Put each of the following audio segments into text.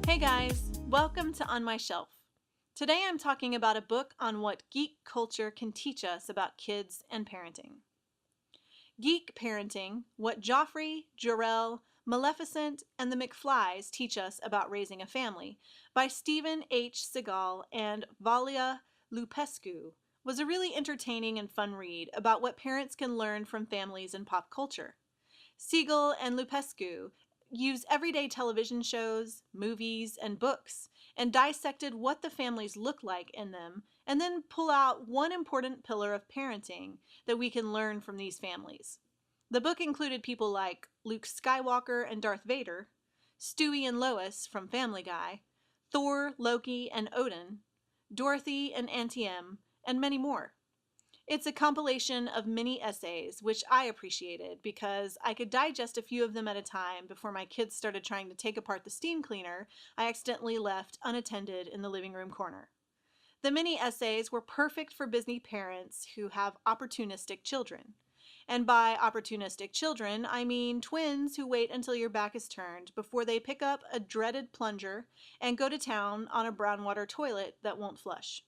Hey guys, welcome to On My Shelf. Today I'm talking about a book on what geek culture can teach us about kids and parenting. Geek Parenting, What Joffrey, Jorel, Maleficent, and the McFlys Teach Us About Raising a Family by Stephen H. Segal and Valia Lupescu was a really entertaining and fun read about what parents can learn from families and pop culture. Siegel and Lupescu use everyday television shows, movies, and books and dissected what the families look like in them and then pull out one important pillar of parenting that we can learn from these families. The book included people like Luke Skywalker and Darth Vader, Stewie and Lois from Family Guy, Thor, Loki, and Odin, Dorothy and Auntie Em, and many more. It's a compilation of mini essays, which I appreciated because I could digest a few of them at a time before my kids started trying to take apart the steam cleaner I accidentally left unattended in the living room corner. The mini essays were perfect for busy parents who have opportunistic children. And by opportunistic children, I mean twins who wait until your back is turned before they pick up a dreaded plunger and go to town on a brown water toilet that won't flush.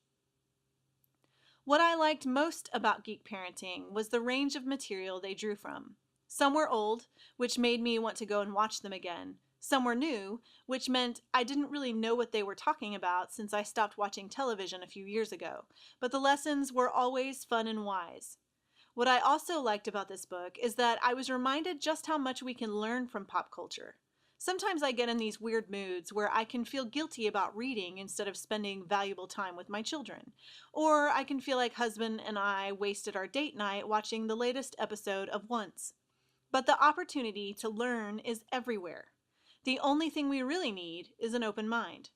What I liked most about Geek Parenting was the range of material they drew from. Some were old, which made me want to go and watch them again. Some were new, which meant I didn't really know what they were talking about since I stopped watching television a few years ago, but the lessons were always fun and wise. What I also liked about this book is that I was reminded just how much we can learn from pop culture. Sometimes I get in these weird moods where I can feel guilty about reading instead of spending valuable time with my children. Or I can feel like husband and I wasted our date night watching the latest episode of Once. But the opportunity to learn is everywhere. The only thing we really need is an open mind.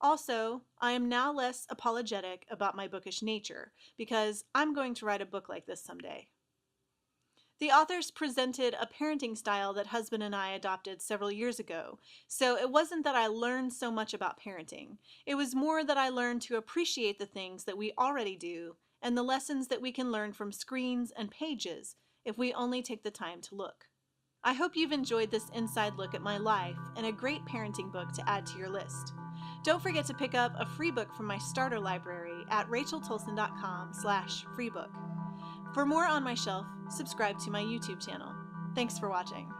Also, I am now less apologetic about my bookish nature because I'm going to write a book like this someday. The authors presented a parenting style that husband and I adopted several years ago, so it wasn't that I learned so much about parenting. It was more that I learned to appreciate the things that we already do and the lessons that we can learn from screens and pages if we only take the time to look. I hope you've enjoyed this inside look at my life and a great parenting book to add to your list. Don't forget to pick up a free book from my starter library at racheltolson.com/freebook. For more On My Shelf, subscribe to my YouTube channel. Thanks for watching.